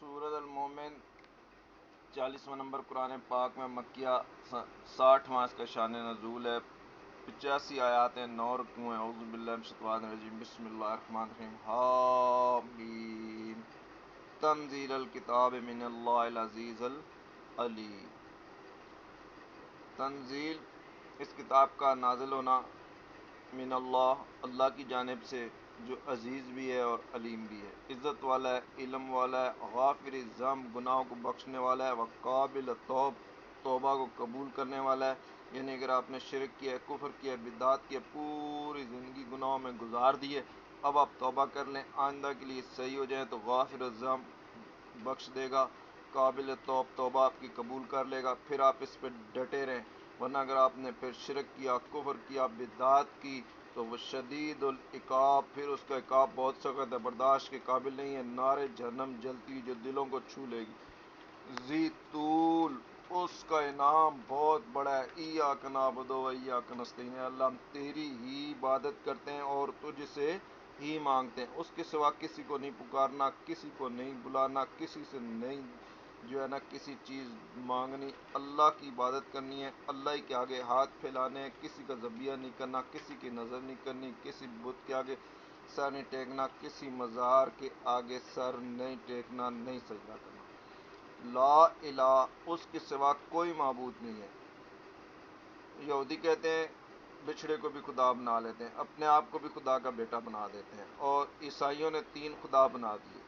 سورۃ المومن 40واں نمبر قرآن پاک میں مکیہ 60واں اس کا شان نزول ہے 85 آیات ہیں 9 رکوع ہیں اعوذ باللہ من الشیطان الرجیم بسم اللہ الرحمن الرحیم حامیم تنزیل الکتاب من اللہ العزیز العلیم تنزیل اس کتاب کا نازل ہونا من اللہ کی جانب سے جو عزیز بھی ہے اور علیم بھی ہے، عزت والا ہے، علم والا ہے، غافر الذنب گناہوں کو بخشنے والا ہے، وقابل توبہ کو قبول کرنے والا ہے۔ یعنی اگر آپ نے شرک کیا، کفر کیا، بدعات کیا، پوری زندگی گناہوں میں گزار دیے، اب آپ توبہ کر لیں، آئندہ کے لیے صحیح ہو جائیں تو غافر الذنب بخش دے گا، قابل توبہ آپ کی قبول کر لے گا، پھر آپ اس پہ ڈٹے رہیں۔ ورنہ اگر آپ نے پھر شرک کیا، کفر کیا، بدعات کی تو وہ شدید العقاب، پھر اس کا عقاب بہت سخت ہے، برداشت کے قابل نہیں ہے، نار جہنم جلتی جو دلوں کو چھو لے گی، ذی طول اس کا انعام بہت بڑا ہے، ایاک نعبد و ایاک نستعین، اللہ ہم تیری ہی عبادت کرتے ہیں اور تجھ سے ہی مانگتے ہیں، اس کے سوا کسی کو نہیں پکارنا، کسی کو نہیں بلانا، کسی سے نہیں جو ہے نا کسی چیز مانگنی، اللہ کی عبادت کرنی ہے، اللہ ہی کے آگے ہاتھ پھیلانے ہیں، کسی کا ذبیحہ نہیں کرنا، کسی کی نظر نہیں کرنی، کسی بت کے آگے سر نہیں ٹیکنا، کسی مزار کے آگے سر نہیں ٹیکنا، نہیں سجدہ کرنا۔ لا الہ اس کے سوا کوئی معبود نہیں ہے۔ یہودی کہتے ہیں بچھڑے کو بھی خدا بنا لیتے ہیں، اپنے آپ کو بھی خدا کا بیٹا بنا دیتے ہیں، اور عیسائیوں نے 3 خدا بنا دیے،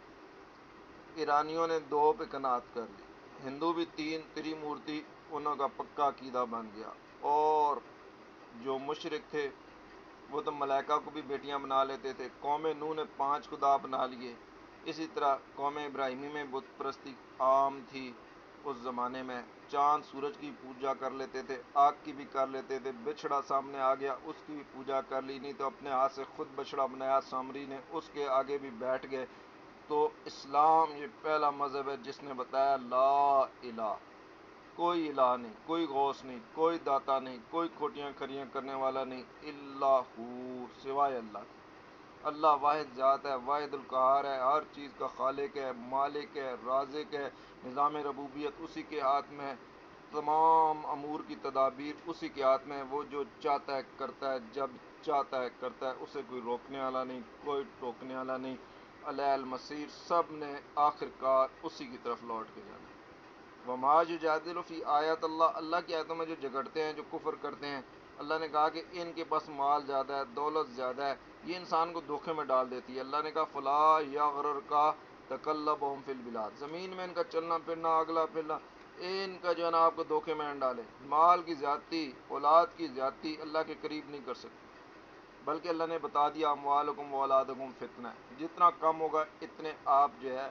ایرانیوں نے 2 پہ قناعت کر لی، ہندو بھی 3 تریمورتی انہوں کا پکا عقیدہ بن گیا، اور جو مشرک تھے وہ تو ملائکہ کو بھی بیٹیاں بنا لیتے تھے، قوم نوح نے 5 خدا بنا لیے، اسی طرح قوم ابراہیمی میں بت پرستی عام تھی اس زمانے میں، چاند سورج کی پوجا کر لیتے تھے، آگ کی بھی کر لیتے تھے، بچھڑا سامنے آ گیا اس کی بھی پوجا کر لی، نہیں تو اپنے ہاتھ سے خود بچھڑا بنایا سامری نے، اس کے آگے بھی بیٹھ گئے۔ تو اسلام یہ پہلا مذہب ہے جس نے بتایا لا الہ، کوئی الہ نہیں، کوئی غوث نہیں، کوئی داتا نہیں، کوئی کھوٹیاں کھریاں کرنے والا نہیں، الا ہو سوائے اللہ کے۔ اللہ واحد ذات ہے، واحد القہار ہے، ہر چیز کا خالق ہے، مالک ہے، رازق ہے، نظام ربوبیت اسی کے ہاتھ میں ہے، تمام امور کی تدابیر اسی کے ہاتھ میں ہے، وہ جو چاہتا ہے کرتا ہے، جب چاہتا ہے کرتا ہے، اسے کوئی روکنے والا نہیں، کوئی ٹوکنے والا نہیں، علیہ المصیر، سب نے آخر کار اسی کی طرف لوٹ کے جانا ہے۔ وما یجادل فی آیات اللہ کی آیتوں میں جو جھگڑتے ہیں، جو کفر کرتے ہیں، اللہ نے کہا کہ ان کے پاس مال زیادہ ہے، دولت زیادہ ہے، یہ انسان کو دھوکے میں ڈال دیتی ہے۔ اللہ نے کہا فلا یغرر کا تقلبہم فی البلاد، زمین میں ان کا چلنا پھرنا، اگلا پھرنا، ان کا جو ہے نا آپ کو دھوکے میں نہ ڈالے۔ مال کی زیادتی، اولاد کی زیادتی اللہ کے قریب نہیں کر سکتی، بلکہ اللہ نے بتا دیا اموالکم واولادکم فتنہ ہے، جتنا کم ہوگا اتنے آپ جو ہے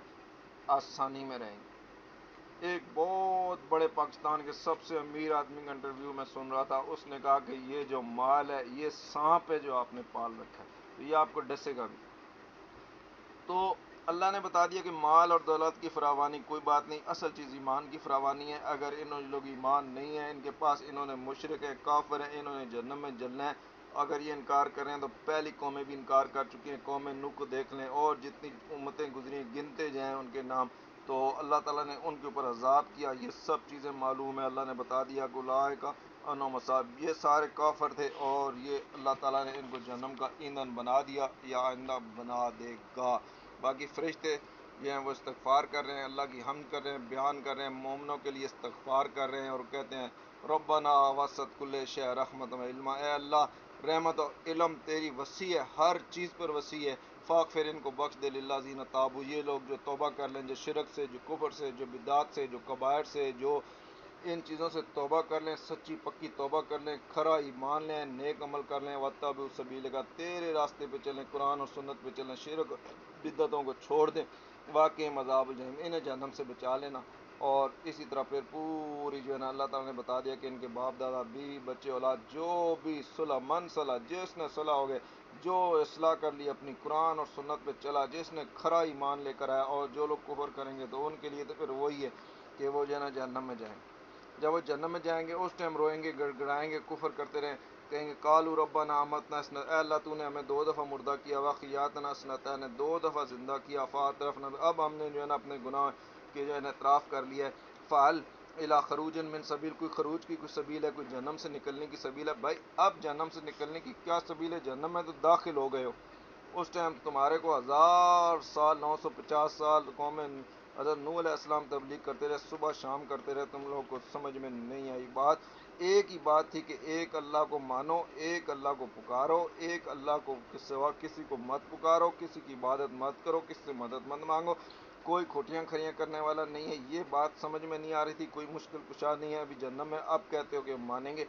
آسانی میں رہیں گے۔ ایک بہت بڑے پاکستان کے سب سے امیر آدمی کا انٹرویو میں سن رہا تھا، اس نے کہا کہ یہ جو مال ہے یہ سانپ ہے جو آپ نے پال رکھا ہے، تو یہ آپ کو ڈسے گا بھی۔ تو اللہ نے بتا دیا کہ مال اور دولت کی فراوانی کوئی بات نہیں، اصل چیز ایمان کی فراوانی ہے۔ اگر انہوں لوگ ایمان نہیں ہے ان کے پاس، انہوں نے مشرک ہے، کافر ہیں، انہوں نے جہنم میں جلنا ہے۔ اگر یہ انکار کر رہے ہیں تو پہلی قومیں بھی انکار کر چکی ہیں، قوم نوح کو دیکھ لیں، اور جتنی امتیں گزری ہیں گنتے جائیں ان کے نام، تو اللہ تعالیٰ نے ان کے اوپر عذاب کیا، یہ سب چیزیں معلوم ہے، اللہ نے بتا دیا اولئک انہم مصاب، یہ سارے کافر تھے اور یہ اللہ تعالیٰ نے ان کو جہنم کا ایندھن بنا دیا یا آئندہ بنا دے گا۔ باقی فرشتے یہ ہیں وہ استغفار کر رہے ہیں، اللہ کی حمد کر رہے ہیں، بیان کر رہے ہیں، مومنوں کے لیے استغفار کر رہے ہیں اور کہتے ہیں ربنا وسعت کل شیء رحمۃ و علما، اے اللہ رحمت و علم تیری وسیع ہے، ہر چیز پر وسیع ہے، فاغفر ان کو بخش دے للذین تابوا، یہ لوگ جو توبہ کر لیں، جو شرک سے، جو کفر سے، جو بدعات سے، جو کبائر سے، جو ان چیزوں سے توبہ کر لیں، سچی پکی توبہ کر لیں، کھرا ایمان لیں، نیک عمل کر لیں، واتبعوا سبیلک، تیرے راستے پہ چلیں، قرآن اور سنت پہ چلیں، شرک بدعتوں کو چھوڑ دیں، واقع عذاب الجحیم، انہیں جہنم سے بچا لینا۔ اور اسی طرح پھر پوری جو ہے نا اللہ تعالیٰ نے بتا دیا کہ ان کے باپ دادا بیوی بچے اولاد جو بھی صلح من صلح، جس نے صلح ہو گئے، جو اصلاح کر لی اپنی قرآن اور سنت پہ چلا، جس نے کھرا ایمان لے کر آیا، اور جو لوگ کفر کریں گے تو ان کے لیے تو پھر وہی ہے کہ وہ جو ہے نا جہنم میں جائیں گے۔ جب وہ جہنم میں جائیں گے اس ٹائم روئیں گے، گڑ گڑائیں گے، کفر کرتے رہیں، کہیں گے قالوا ربنا امتنا اے اللہ تو نے ہمیں 2 دفعہ مردہ کیا، واقعاتنا سنتین 2 دفعہ زندہ کیا، فاعترفنا اب ہم نے جو ہے نا اپنے گناہ کے جو ہے نا اعتراف کر لیا ہے، فعل الی خروج من سبیل، کوئی خروج کی کوئی سبیل ہے، کوئی جہنم سے نکلنے کی سبیل ہے؟ بھائی اب جہنم سے نکلنے کی کیا سبیل ہے؟ جہنم میں تو داخل ہو گئے ہو، اس ٹائم تمہارے کو 1000 سال 950 سال قوم حضرت نوح علیہ السلام تبلیغ کرتے رہے، صبح شام کرتے رہے، تم لوگوں کو سمجھ میں نہیں آئی بات۔ ایک ہی بات تھی کہ ایک اللہ کو مانو، ایک اللہ کو پکارو، ایک اللہ کو سوا کسی کو مت پکارو، کسی کی عبادت مت کرو، کسی سے مدد مت مانگو، کوئی کھوٹیاں کھڑیاں کرنے والا نہیں ہے۔ یہ بات سمجھ میں نہیں آ رہی تھی، کوئی مشکل کشا نہیں ہے ابھی جہنم میں، اب کہتے ہو کہ ہم مانیں گے۔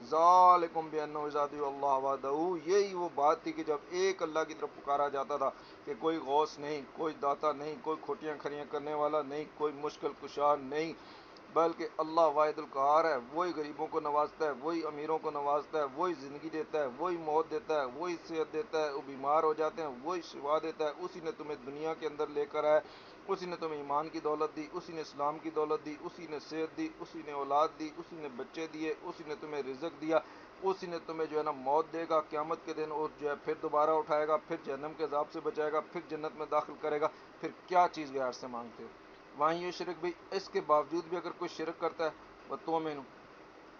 ذالکم بانہ اذا دعوا اللہ وحدہ، یہی وہ بات تھی کہ جب ایک اللہ کی طرف پکارا جاتا تھا کہ کوئی غوث نہیں، کوئی داتا نہیں، کوئی کھوٹیاں کھڑیاں کرنے والا نہیں، کوئی مشکل کشا نہیں، بلکہ اللہ واحد القہار ہے، وہی غریبوں کو نوازتا ہے، وہی امیروں کو نوازتا ہے، وہی زندگی دیتا ہے، وہی موت دیتا ہے، وہی صحت دیتا ہے، وہ بیمار ہو جاتے ہیں وہی شفا دیتا ہے، اسی نے تمہیں دنیا کے اندر لے کر آیا، اسی نے تمہیں ایمان کی دولت دی، اسی نے اسلام کی دولت دی، اسی نے صحت دی، اسی نے اولاد دی، اسی نے بچے دیے، اسی نے تمہیں رزق دیا، اسی نے تمہیں جو ہے نا موت دے گا قیامت کے دن، اور جو ہے پھر دوبارہ اٹھائے گا، پھر جہنم کے عذاب سے بچائے گا، پھر جنت میں داخل کرے گا، پھر کیا چیز غیر سے مانگتے ہو؟ وہیں یہ شرک بھی، اس کے باوجود بھی اگر کوئی شرک کرتا ہے وَتُؤْمِنُ،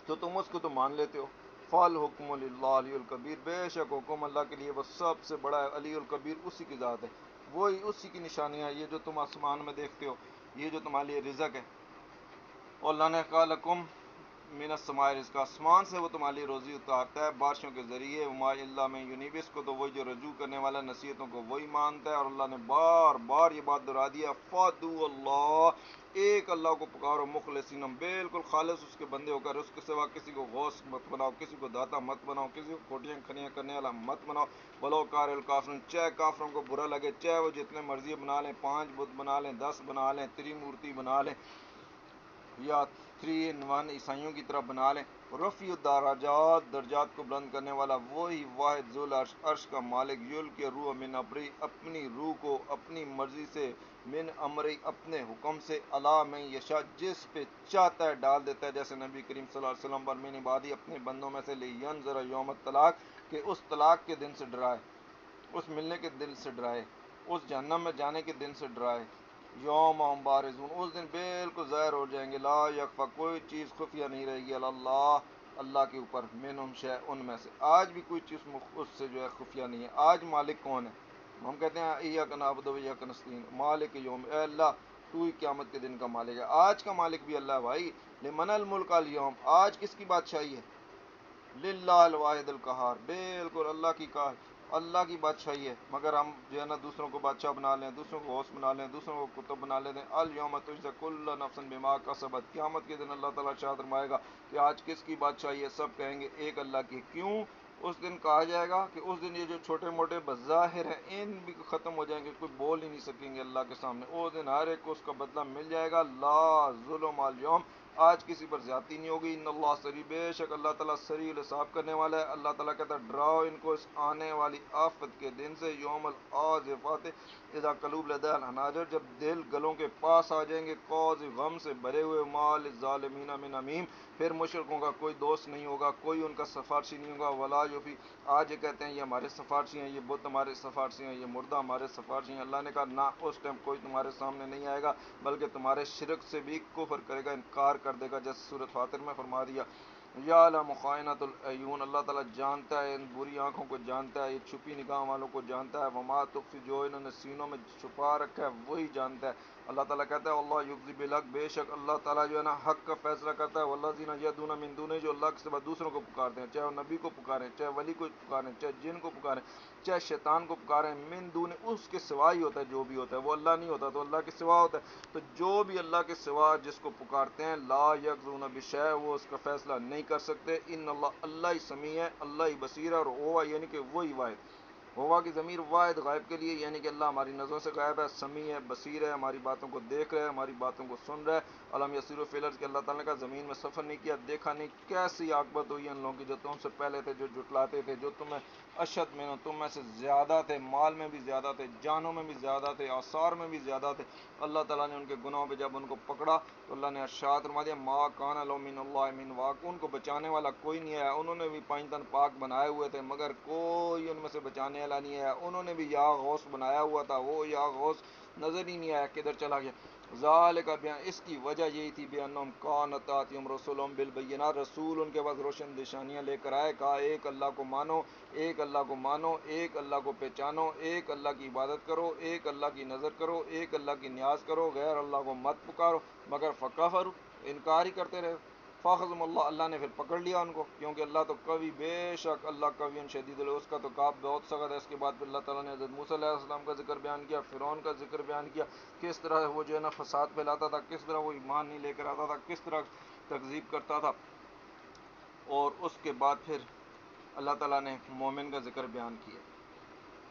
تو تم اس کو تو مان لیتے ہو۔ فَالْحُكْمُ لِلَّهِ الْعَلِيِّ الْكَبِيرِ، بے شک حکم اللہ کے لیے وہ سب سے بڑا ہے، علی الکبیر، اسی کی ذات ہے، وہی اسی کی نشانیاں ہیں، یہ جو تم آسمان میں دیکھتے ہو، یہ جو تمہارے لیے رزق ہے، اور اللہ نے کہا لکم من السماء رزق، آسمان سے وہ تمہاری لیے روزی اتارتا ہے بارشوں کے ذریعے، وما الا من ینیب، اس کو تو وہی جو رجوع کرنے والا نصیحتوں کو وہی مانتا ہے، اور اللہ نے بار بار یہ بات دہرا دیا، فادو اللہ، ایک اللہ کو پکارو، مخلصین، بالکل خالص اس کے بندے ہو کر، اس کے سوا کسی کو غوث مت بناؤ، کسی کو داتا مت بناؤ، کسی کو کھوٹیاں کھڑیاں کرنے والا مت بناؤ، ولو کار الکافرون، چاہے کافروں کو برا لگے، چاہے وہ جتنے مرضی بنا لیں، 5 بت بنا لیں، 10 بنا لیں، تریمورتی بنا لیں، یا 3 in 1 عیسائیوں کی طرح بنا لیں، رفیع الدرجات، درجات کو بلند کرنے والا وہی واحد ذو العرش، عرش کا مالک، یلقی الروح من امری، اپنی روح کو اپنی مرضی سے، من امری، اپنے حکم سے، علی من یشاء، جس پہ چاہتا ہے ڈال دیتا ہے، جیسے نبی کریم صلی اللہ علیہ وسلم پر، من عبادی، اپنے بندوں میں سے، لینذر یوم الطلاق، کہ اس طلاق کے دن سے ڈرائے، اس ملنے کے دن سے ڈرائے، اس جہنم میں جانے کے دن سے ڈرائے، یوم ہم بارزون، اس دن بالکل ظاہر ہو جائیں گے، لا یخفا، کوئی چیز خفیہ نہیں رہے گی، اللہ، اللہ کے اوپر، منہم شیء، ان میں سے، آج بھی کوئی چیز اس سے جو ہے خفیہ نہیں ہے۔ آج مالک کون ہے؟ ہم کہتے ہیں ایاک نعبد و ایاک نستعین، مالک یوم، اے اللہ تو ہی قیامت کے دن کا مالک ہے، آج کا مالک بھی اللہ ہے بھائی، لمن الملک اليوم، آج کس کی بادشاہی ہے؟ للہ الواحد القہار، بالکل اللہ کی اللہ کی بادشاہی ہے، مگر ہم جو ہے نا دوسروں کو بادشاہ بنا لیں، دوسروں کو ہوسٹ بنا لیں، دوسروں کو کتب بنا لیتے ہیں۔ الیوم تجزی کل نفس بما کسبت، قیامت کے دن اللہ تعالیٰ شاد فرمائے گا کہ آج کس کی بادشاہی ہے، سب کہیں گے ایک اللہ کی۔ کیوں؟ اس دن کہا جائے گا کہ اس دن یہ جو چھوٹے موٹے بظاہر ہیں ان بھی ختم ہو جائیں گے، کوئی بول ہی نہیں سکیں گے اللہ کے سامنے، اس دن ہر ایک کو اس کا بدلہ مل جائے گا، لا ظلم اليوم، آج کسی پر زیادتی نہیں ہوگی، ان اللہ سریع، بے شک اللہ تعالیٰ سریع الحساب کرنے والا ہے۔ اللہ تعالیٰ کہتا ہے ڈراؤ ان کو اس آنے والی آفت کے دن سے، یوم العاصفۃ اذا قلوب لدى الحناجر، جب دل گلوں کے پاس آ جائیں گے، قوز غم سے بھرے ہوئے، مال الظالمین من حمیم، پھر مشرکوں کا کوئی دوست نہیں ہوگا، کوئی ان کا سفارشی نہیں ہوگا، ولا یفی، آج یہ کہتے ہیں یہ ہمارے سفارشی ہیں، یہ بت ہمارے سفارشی ہیں، یہ مردہ ہمارے سفارشی ہیں، اللہ نے کہا نہ، اس ٹائم کوئی تمہارے سامنے نہیں آئے گا، بلکہ تمہارے شرک سے بھی کفر کرے گا، انکار کر دے گا، جیسے سورۃ فاطر میں فرما دیا۔ یعلم خائنۃ الاعین، اللہ تعالیٰ جانتا ہے ان بری آنکھوں کو، جانتا ہے یہ چھپی نگاہ والوں کو، جانتا ہے، وما تخفی، جو انہوں نے سینوں میں چھپا رکھا ہے وہی جانتا ہے۔ اللہ تعالیٰ کہتا ہے اللہ یقضی بالحق، بے شک اللہ تعالیٰ جو ہے نا حق کا فیصلہ کرتا ہے، والذین یدعون من دونہ، جو اللہ کے سوا دوسروں کو پکارتے ہیں، چاہے وہ نبی کو پکاریں، چاہے ولی کو پکاریں، چاہے جن کو پکاریں، چاہے شیطان کو پکاریں، من دون، اس کے سوا ہی ہوتا ہے جو بھی ہوتا ہے، وہ اللہ نہیں ہوتا، تو اللہ کے سوا ہوتا ہے، تو جو بھی اللہ کے سوا جس کو پکارتے ہیں، لا یقضون بشیء، وہ اس کا فیصلہ نہیں کر سکتے، ان اللہ، اللہ ہی سمیع ہے، اللہ ہی بصیر ہے، اور ہوا یعنی کہ وہی واحد ہوا کی ضمیر واحد غائب کے لیے، یعنی کہ اللہ ہماری نظروں سے غائب ہے، سمیع ہے، بصیر ہے، ہماری باتوں کو دیکھ رہا ہے، ہماری باتوں کو سن رہا ہے۔ علم یسیروا فی الارض کہ اللہ تعالیٰ کا زمین میں سفر نہیں کیا، دیکھا نہیں کیسی عاقبت ہوئی ان لوگوں کی جو تم سے پہلے تھے، جو جھٹلاتے تھے، جو تمہیں اشد میں تم میں سے زیادہ تھے، مال میں بھی زیادہ تھے، جانوں میں بھی زیادہ تھے، آثار میں بھی زیادہ تھے۔ اللہ تعالیٰ نے ان کے گناہوں پہ جب ان کو پکڑا تو اللہ نے ارشاد فرما دیا ما کان لهم من اللہ من واق، ان کو بچانے والا کوئی نہیں ہے، انہوں نے بھی 5 تن پاک بنائے ہوئے تھے مگر کوئی ان میں سے بچانے والا نہیں ہے، انہوں نے بھی یا غوث بنایا ہوا تھا، وہ یا غوث نظر ہی نہیں آیا کدھر چلا گیا۔ ذالک بیان، اس کی وجہ یہی تھی بانہم کانت تاتیہم رسلہم بالبینات، رسول ان کے پاس روشن نشانیاں لے کر آئے، کہا ایک اللہ کو مانو، ایک اللہ کو مانو، ایک اللہ کو پہچانو، ایک اللہ کی عبادت کرو، ایک اللہ کی نظر کرو، ایک اللہ کی نیاز کرو، غیر اللہ کو مت پکارو، مگر فکفر انکار ہی کرتے رہے۔ فاخذہم اللہ، اللہ نے پھر پکڑ لیا ان کو، کیونکہ اللہ تو قوی، بے شک اللہ قوی شدید ہے، اس کا تو کاف بہت سخت ہے۔ اس کے بعد پھر اللہ تعالیٰ نے حضرت موسیٰ علیہ السلام کا ذکر بیان کیا، فرعون کا ذکر بیان کیا، کس طرح وہ جو ہے نا فساد پھیلاتا تھا، کس طرح وہ ایمان نہیں لے کر آتا تھا، کس طرح تکذیب کرتا تھا۔ اور اس کے بعد پھر اللہ تعالیٰ نے مومن کا ذکر بیان کیا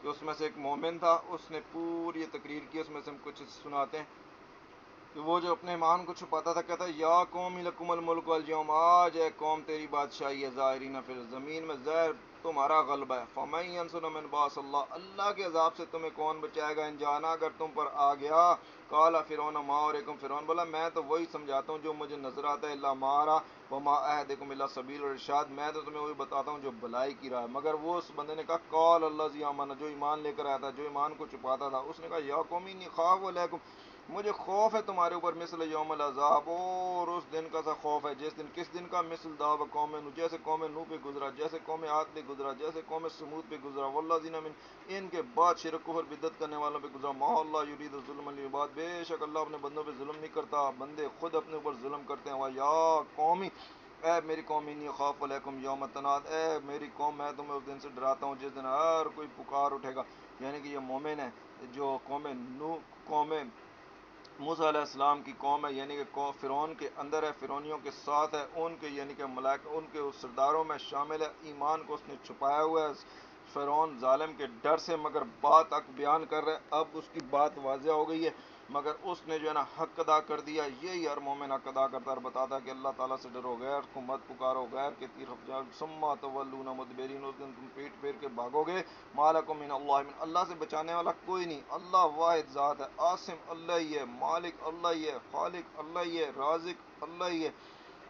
کہ اس میں سے ایک مومن تھا، اس نے پوری تقریر کی، اس میں سے ہم کچھ سناتے ہیں کہ وہ جو اپنے ایمان کو چھپاتا تھا کہتا ہے یا قوم لکم الملک اليوم، آج ہے قوم تیری بادشاہی ہے، ظاہرین فی زمین میں ظاہر تمہارا غلبہ ہے، فمن ینصرنا من باس اللہ، اللہ کے عذاب سے تمہیں کون بچائے گا ان جانا اگر تم پر آ گیا۔ قال فرعون ما اریکم، فرعون بولا میں تو وہی سمجھاتا ہوں جو مجھے نظر آتا ہے، الا ما ارى وما اهدیکم الا سبیل الرشاد، میں تو تمہیں وہی بتاتا ہوں جو بھلائی کی راہ ہے۔ مگر وہ اس بندے نے کہا قال الذی آمن، جو ایمان لے کر آیا تھا، جو ایمان کو چھپاتا تھا، اس نے کہا یا قوم انی خاف علیکم، مجھے خوف ہے تمہارے اوپر، مثل یوم العذاب، اور اس دن کا سا خوف ہے جس دن، کس دن کا، مثل داب قوم نوح، جیسے قوم نوح پہ گزرا، جیسے قوم عاد پہ گزرا، جیسے قوم سمود پہ گزرا، والذین من، ان کے بعد شرک کفر بدعت کرنے والوں پہ گزرا، ما اللہ یرید ظلم للعباد، بے شک اللہ اپنے بندوں پہ ظلم نہیں کرتا، بندے خود اپنے اوپر ظلم کرتے ہیں۔ یا قومی، اے میری قوم، انی خاف علیکم یوم التناد، اے میری قوم میں تمہیں اس دن سے ڈراتا ہوں جس دن ہر کوئی پکار اٹھے گا، یعنی کہ یہ مومن ہے جو قوم نوح، قوم موسیٰ علیہ السلام کی قوم ہے، یعنی کہ قوم فرعون کے اندر ہے، فرعونیوں کے ساتھ ہے، ان کے یعنی کہ ملائکہ ان کے اس سرداروں میں شامل ہے، ایمان کو اس نے چھپایا ہوا ہے فرعون ظالم کے ڈر سے، مگر بات حق بیان کر رہے، اب اس کی بات واضح ہو گئی ہے، مگر اس نے جو ہے نا حق ادا کر دیا۔ یہی ہر مومن حق ادا کرتا ہے اور بتاتا ہے کہ اللہ تعالیٰ سے ڈرو، غیر کو مت پکارو، غیر کے طرف جاؤ، ثم تولون مدبرین، اس دن تم پیٹ پھیر کے بھاگو گے، ما لکم من اللہ، من اللہ سے بچانے والا کوئی نہیں، اللہ واحد ذات ہے، عاصم اللہ ہی ہے، مالک اللہ ہی ہے، خالق اللہ ہی ہے، رازق اللہ ہی ہے،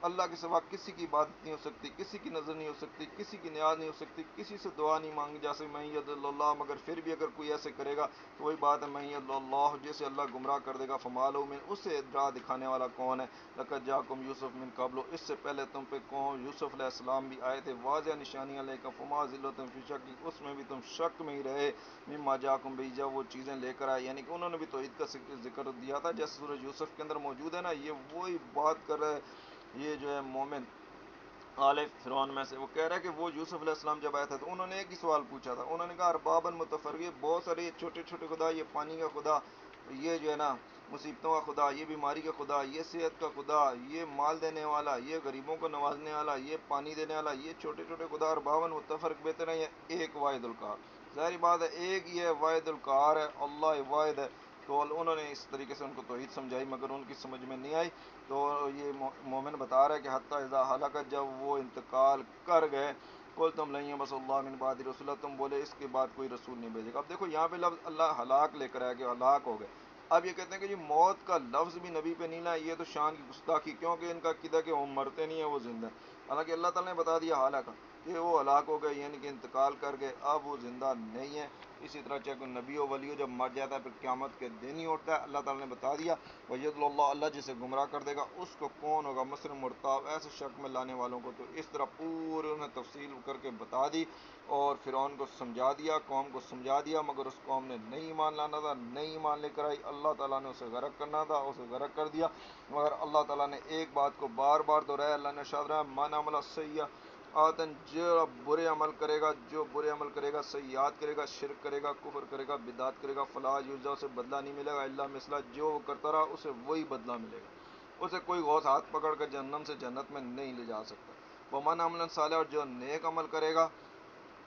اللہ کے سوا کسی کی عبادت نہیں ہو سکتی، کسی کی نظر نہیں ہو سکتی، کسی کی نیاز نہیں ہو سکتی، کسی سے دعا نہیں مانگی جا سکتی، من یضلل اللہ، مگر پھر بھی اگر کوئی ایسے کرے گا تو وہی بات ہے، من یضلل اللہ، جسے اللہ گمراہ کر دے گا، فما لہ من، اسے راہ دکھانے والا کون ہے، لقد جاءکم یوسف من قبل، اس سے پہلے تم پہ قوم یوسف علیہ السلام بھی آئے تھے، واضح نشانیاں لے کر، فما زلتم فی شک، اس میں بھی تم شک میں ہی رہے، مما جاءکم بھی، جب وہ چیزیں لے کر آئے، یعنی کہ انہوں نے بھی توحید کا ذکر دیا تھا جیسے سورہ یوسف کے اندر موجود ہے نا، یہ وہی بات کر رہے، یہ جو ہے مومن آل فرعون میں سے، وہ کہہ رہا ہے کہ وہ یوسف علیہ السلام جب آیا تھا تو انہوں نے ایک ہی سوال پوچھا تھا، انہوں نے کہا اربابا متفرقین، بہت سارے چھوٹے چھوٹے خدا، یہ پانی کا خدا، یہ جو ہے نا مصیبتوں کا خدا، یہ بیماری کا خدا، یہ صحت کا خدا، یہ مال دینے والا، یہ غریبوں کو نوازنے والا، یہ پانی دینے والا، یہ چھوٹے چھوٹے خدا اربابا متفرق بہتر ہے، یہ ایک واحد القہار، ظاہری بات ہے ایک ہی ہے، واحد القہار ہے، اللہ واحد ہے۔ تو انہوں نے اس طریقے سے ان کو توحید سمجھائی مگر ان کی سمجھ میں نہیں آئی، تو یہ مومن بتا رہا ہے کہ حتیٰ اذا ہلاکت، جب وہ انتقال کر گئے، قل تم نہیں بس اللہ من بعد رسول، تم بولے اس کے بعد کوئی رسول نہیں بھیجے گا۔ اب دیکھو یہاں پہ لفظ اللہ ہلاک لے کر آیا کہ ہلاک ہو گئے، اب یہ کہتے ہیں کہ جی موت کا لفظ بھی نبی پہ نہیں لایا، یہ تو شان کی گستاخی، کیونکہ ان کا عقیدہ کہ وہ مرتے نہیں ہیں، وہ زندہ ہیں، حالانکہ اللہ تعالیٰ نے بتا دیا ہلاک کہ وہ ہلاک ہو گئے، یعنی کہ انتقال کر گئے، اب وہ زندہ نہیں ہے۔ اسی طرح چاہے کوئی نبی و ولی ہو، جب مر جاتا ہے پھر قیامت کے دن ہی اٹھتا ہے، اللہ تعالیٰ نے بتا دیا وَيَضْلُ اللہ، اللہ جسے گمراہ کر دے گا اس کو کون ہوگا، مصر مرتاب، ایسے شک میں لانے والوں کو، تو اس طرح پورے انہیں تفصیل کر کے بتا دی اور فرعون کو سمجھا دیا، قوم کو سمجھا دیا، مگر اس قوم نے نہیں ایمان لانا تھا، نہیں ایمان لے کر آئی، اللہ تعالیٰ نے اسے غرق کرنا تھا، اسے غرق کر دیا، مگر اللہ تعالیٰ نے ایک بات کو بار بار دہرایا، اللہ نے ارشاد فرمایا من عمل سیئۃ، جو برے عمل کرے گا، جو برے عمل کرے گا، سیئات کرے گا، شرک کرے گا، کفر کرے گا، بدعت کرے گا، فلا یجزا، اسے بدلہ نہیں ملے گا الا مثلہ، جو وہ کرتا رہا اسے وہی بدلہ ملے گا، اسے کوئی غوث ہاتھ پکڑ کر جہنم سے جنت میں نہیں لے جا سکتا۔ ومن عمل صالح، اور جو نیک عمل کرے گا،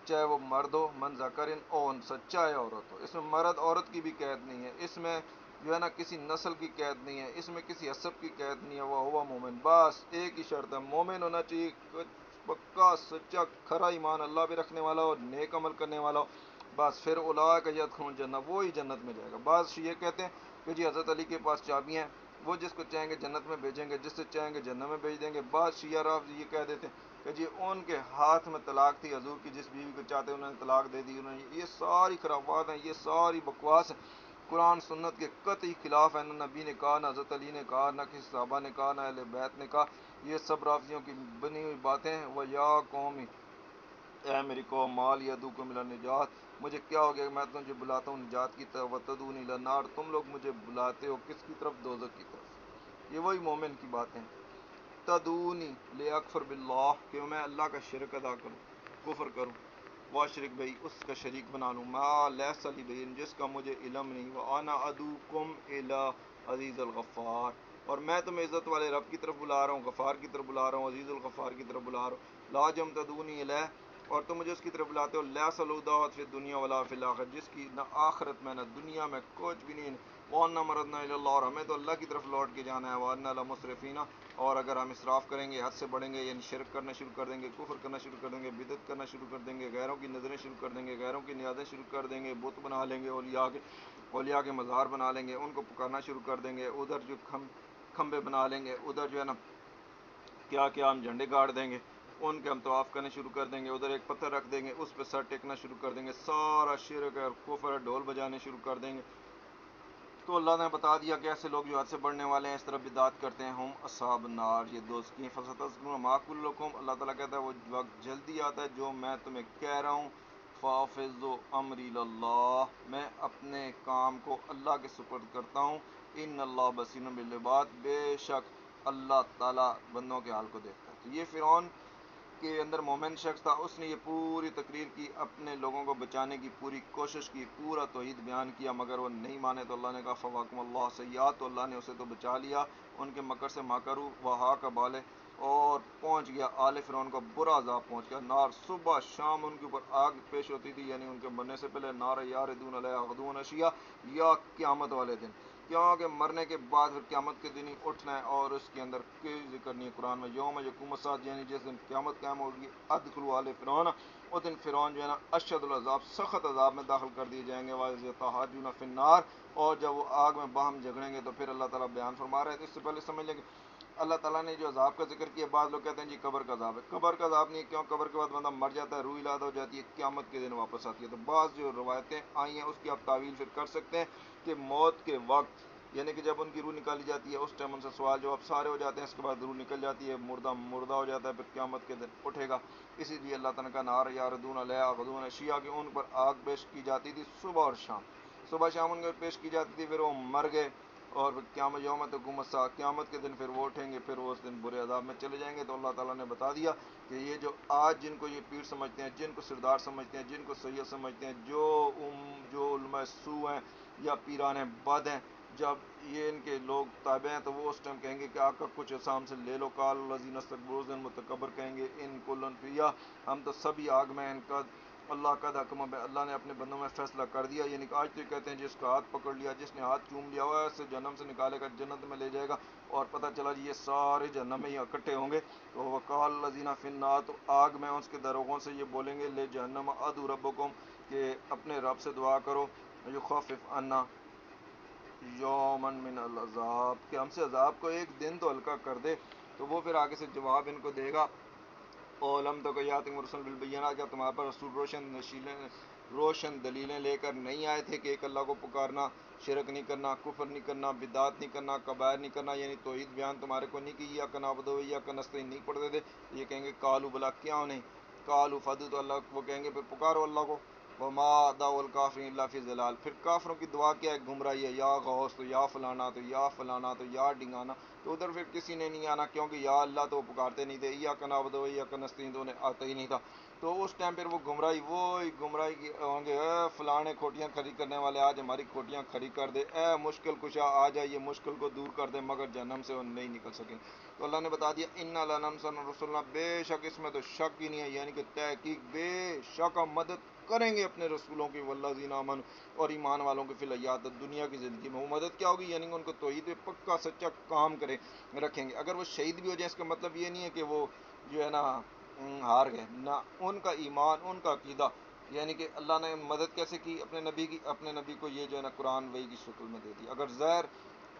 چاہے وہ مرد ہو، من ذکرن او انثی، چاہے عورت ہو. اس میں مرد عورت کی بھی قید نہیں ہے، اس میں جو ہے نا کسی نسل کی قید نہیں ہے، اس میں کسی حسب کی قید نہیں ہے. وہ ہوا مومن، بس ایک ہی شرط ہے، مومن ہونا چاہیے، پکا سچا کھرا ایمان اللہ بھی رکھنے والا ہو، نیک عمل کرنے والا ہو. بس پھر اولئک یدخلون الجنہ، وہی جنت میں جائے گا. بعض شیعہ کہتے ہیں کہ جی حضرت علی کے پاس چابیاں ہیں، وہ جس کو چاہیں گے جنت میں بھیجیں گے، جس سے چاہیں گے جنت میں بھیج دیں گے. بعض شیعہ رافضی یہ کہہ دیتے ہیں کہ جی ان کے ہاتھ میں طلاق تھی، حضور کی جس بیوی کو چاہتے انہوں نے طلاق دے دی. انہوں نے، یہ ساری خرافات ہیں، یہ ساری بکواس ہیں، قرآن سنت کے قطعی خلاف ہے. نہ نبی نے کہا، نہ حضرت علی نے کہا، نہ کسی صحابہ نے کہا، نہ اہل بیت نے کہا. یہ سب رافضیوں کی بنی ہوئی باتیں ہیں. وہ یا قومی، اے میری قوم، مال یدعوکم الی النجات، مجھے کیا ہو گیا، میں تمہیں بلاتا ہوں نجات کی طرف، وتدعونی الی النار، تم لوگ مجھے بلاتے ہو کس کی طرف، دوزخ کی طرف. یہ وہی مومن کی باتیں ہیں. تدعونی لیکفر باللہ، کہ میں اللہ کا شرک ادا کروں، کفر کروں، واشرک بھائی اس کا شریک بنا لوں، ما لیس لی بہن، جس کا مجھے علم نہیں، وانا ادعوکم الی عزیز الغفار، اور میں تمہیں عزت والے رب کی طرف بلا رہا ہوں، غفار کی طرف بلا رہا ہوں، عزیز الغفار کی طرف بلا رہا ہوں. لا جم تدعونی الیہ، اور تم مجھے اس کی طرف بلاتے ہو، لیس لہ دعوت فی الدنیا ولا فی الاخرہ، جس کی نہ آخرت میں نہ دنیا میں کچھ بھی نہیں. وَأَنَّ مَرَدْنَا إِلَى اللَّهِ، اور ہمیں تو اللہ کی طرف لوٹ کے جانا ہے. وَأَنَّ لَمُسْرِفِينَ، اور اگر ہم اسراف کریں گے، حد سے بڑھیں گے، یعنی شرک کرنا شروع کر دیں گے، کفر کرنا شروع کر دیں گے، بدعت کرنا شروع کر دیں گے، غیروں کی نظریں شروع کر دیں گے، غیروں کی نیازیں شروع کر دیں گے، بت بنا لیں گے، اولیاء کے مزار بنا لیں گے، ان کو پکارنا شروع کر دیں گے، ادھر جو کھمبے بنا لیں گے، ادھر جو ہے نا کیا کیا ہم جھنڈے گاڑ دیں گے، ان کے ہم طواف کرنے شروع کر دیں گے، ادھر ایک پتھر رکھ دیں گے، اس پہ سر ٹیکنا شروع کر دیں گے، سارا شرک ہے اور کفر ہے، ڈھول بجانے شروع کر دیں گے. تو اللہ نے بتا دیا کہ ایسے لوگ جو حد سے بڑھنے والے ہیں، اس طرح بدعات کرتے ہیں، ہم اصحاب النار، یہ دوست کی. فستذکرون ما اقول لکم، اللہ تعالیٰ کہتا ہے وہ وقت جلدی آتا ہے جو میں تمہیں کہہ رہا ہوں. فافوضوا امری اللہ، میں اپنے کام کو اللہ کے سپرد کرتا ہوں. ان اللہ بصیر بالعباد، بے شک اللہ تعالیٰ بندوں کے حال کو دیکھتا ہے. تو یہ فرعون کے اندر مومن شخص تھا، اس نے یہ پوری تقریر کی، اپنے لوگوں کو بچانے کی پوری کوشش کی، پورا توحید بیان کیا، مگر وہ نہیں مانے. تو اللہ نے کہا فواکم اللہ سیئات، تو اللہ نے اسے تو بچا لیا ان کے مکر سے. مکروا وحاق بالے، اور پہنچ گیا آل فرعون کو برا عذاب پہنچ گیا. نار، صبح شام ان کے اوپر آگ پیش ہوتی تھی، یعنی ان کے مرنے سے پہلے. نار یاردون علیہا غدوا وعشیا، یا قیامت والے دن، کیونکہ مرنے کے بعد پھر قیامت کے دن ہی اٹھنا ہے. اور اس کے اندر کوئی ذکر نہیں ہے قرآن میں. یوم یقوم الساعۃ، یعنی جس دن قیامت قائم ہوگی. ادخلوا آل فرعون، اس دن فرعون جو ہے نا اشد العذاب، سخت عذاب میں داخل کر دیے جائیں گے. وَإِذْ يَتَحَاجُّونَ فِي النَّارِ، اور جب وہ آگ میں باہم جھگڑیں گے. تو پھر اللہ تعالیٰ بیان فرما رہے ہیں. اس سے پہلے سمجھ لیں کہ اللہ تعالیٰ نے جو عذاب کا ذکر کیا، بعض لوگ کہتے ہیں جی قبر کا عذاب ہے. قبر کا عذاب نہیں ہے، کیوں؟ قبر کے بعد بندہ مر جاتا ہے، روح الہدہ ہو جاتی ہے، قیامت کے دن واپس آتی ہے. تو بعض جو روایتیں آئی ہیں اس کی آپ تعویل پھر کر سکتے ہیں کہ موت کے وقت، یعنی کہ جب ان کی روح نکالی جاتی ہے، اس ٹائم ان سے سوال جواب سارے ہو جاتے ہیں، اس کے بعد روح نکل جاتی ہے، مردہ مردہ ہو جاتا ہے، پھر قیامت کے دن اٹھے گا. اسی لیے اللہ تعالیٰ کا نار یاردون علیہا غدوا وعشیا، کہ ان پر آگ پیش کی جاتی تھی صبح اور شام. صبح شام ان کو پیش کی جاتی تھی، پھر وہ مر گئے. اور پھر قیامت یوم تقوم الساعۃ، قیامت کے دن پھر وہ اٹھیں گے، پھر وہ اس دن برے عذاب میں چلے جائیں گے. تو اللہ تعالیٰ نے بتا دیا کہ یہ جو آج جن کو یہ پیر سمجھتے ہیں، جن کو سردار سمجھتے ہیں، جن کو سید سمجھتے ہیں، جو علماء سو ہیں یا پیران بد ہیں، جب یہ ان کے لوگ تابع ہیں تو وہ اس ٹائم کہیں گے کہ آقا کچھ ایسا ہم سے لے لو. قال الذین استکبروا، متکبر کہیں گے ان کل فیہا، ہم تو سبھی آگ میں. ان کا اللہ کا حکم، اللہ نے اپنے بندوں میں فیصلہ کر دیا. یعنی کہ آج تو یہ کہتے ہیں جس کا ہاتھ پکڑ لیا، جس نے ہاتھ چوم لیا ہوا ہے، اسے جہنم سے نکالے گا، جنت میں لے جائے گا. اور پتہ چلا جی یہ سارے جہنم میں ہی اکٹھے ہوں گے. تو وقال الذین فی النار، تو آگ میں اس کے دروغوں سے یہ بولیں گے لے جہنم ادعوا ربکم، کہ اپنے رب سے دعا کرو، یخفف عنا یوما من العذاب، کہ ہم سے عذاب کو ایک دن تو ہلکا کر دے. تو وہ پھر آگے سے جواب ان کو دے گا، اولم تو یاتکم رسول بالبینات، کیا تمہارے پر رسول روشن دلیلیں لے کر نہیں آئے تھے کہ ایک اللہ کو پکارنا، شرک نہیں کرنا، کفر نہیں کرنا، بدعات نہیں کرنا، کبائر نہیں کرنا، یعنی توحید بیان تمہارے کو نہیں کی. ایاک نعبد و ایاک نستعین نہیں پڑھتے تھے. یہ کہیں گے قالوا بلا، کیوں نہیں؟ قالوا فادعوا، تو اللہ وہ کہیں گے پھر پکارو اللہ کو. وما دعوا الکافرین الا فی ضلال، پھر کافروں کی دعا کیا ہے؟ گمراہی ہے. یا غوث، تو یا فلانا، تو یا فلانا، تو یا ڈنگانا. تو ادھر پھر کسی نے نہیں آنا، کیونکہ یا اللہ تو وہ پکارتے نہیں تھے. ایاک نعبد و ایاک نستعین تو انہیں آتا ہی نہیں تھا. تو اس ٹائم پھر وہ گمراہی وہی گمراہی کی ہوں گے، اے فلانے کھوٹیاں کھڑی کرنے والے آج ہماری کھوٹیاں کھڑی کر دے، اے مشکل کشا آ جائے یہ مشکل کو دور کر دے، مگر جہنم سے وہ نہیں نکل سکیں۔ تو اللہ نے بتا دیا انا لننصر رسولنا، بے شک اس میں تو شک ہی نہیں ہے، یعنی کہ تحقیق بے شک ہم مدد کریں گے اپنے رسولوں کی، والذین آمنوا، اور ایمان والوں کی، فی الحیات دنیا کی زندگی میں وہ مدد کیا ہوگی، یعنی کہ ان کو توحید پہ پکا سچا کام کرے رکھیں گے۔ اگر وہ شہید بھی ہو جائیں اس کا مطلب یہ نہیں ہے کہ وہ جو ہے نا ہار گئے، نہ، ان کا ایمان ان کا عقیدہ، یعنی کہ اللہ نے مدد کیسے کی اپنے نبی کی، اپنے نبی کو یہ جو ہے نا قرآن وحی کی شکل میں دے دی۔ اگر زہر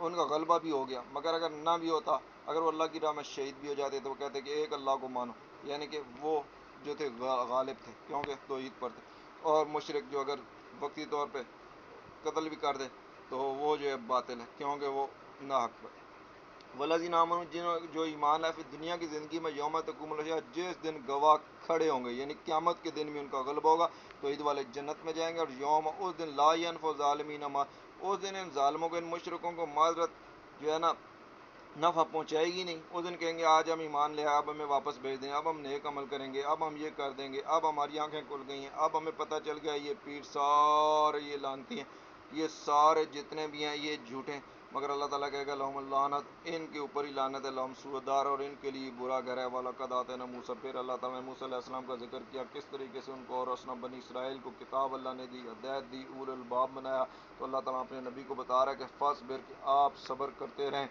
ان کا غلبہ بھی ہو گیا، مگر اگر نہ بھی ہوتا، اگر وہ اللہ کی راہ میں شہید بھی ہو جاتے تو وہ کہتے کہ ایک اللہ کو مانو، یعنی کہ وہ جو تھے غالب تھے کیونکہ توحید پر تھے، اور مشرک جو اگر وقتی طور پہ قتل بھی کر دے تو وہ جو ہے باطل ہے کیونکہ وہ ناحق پر۔ والذین آمنوا، جو ایمان ہے پھر دنیا کی زندگی میں، یوم تقوم الاشیاء، جس دن گواہ کھڑے ہوں گے، یعنی قیامت کے دن بھی ان کا غلبہ ہوگا، تو عید والے جنت میں جائیں گے، اور یوم، اس دن، لا ینفع الظالمین اس دن ان ظالموں کو، ان مشرکوں کو معذرت جو ہے نا نفع پہنچائے گی نہیں۔ اس دن کہیں گے آج ہم ایمان لے آئے، اب ہمیں واپس بھیج دیں، اب ہم نیک عمل کریں گے، اب ہم یہ کر دیں گے، اب ہماری آنکھیں کھل گئی ہیں، اب ہمیں پتہ چل گیا یہ پیر سارے یہ لانتی ہیں، یہ سارے جتنے بھی ہیں یہ جھوٹے، مگر اللہ تعالیٰ کہے گا لہم اللعنت، ان کے اوپر ہی لعنت ہے، لہم سوء الدار، اور ان کے لیے برا گھر ہے، وَلَقَدْ آتَيْنَا موسیٰ، پھر اللہ تعالیٰ نے موسیٰ علیہ السلام کا ذکر کیا کس طریقے سے ان کو اور اسنا بنی اسرائیل کو کتاب اللہ نے دی، ہدایت دی، اول الباب بنایا۔ تو اللہ تعالیٰ اپنے نبی کو بتا رہا ہے کہ فاصبر، کہ آپ صبر کرتے رہیں،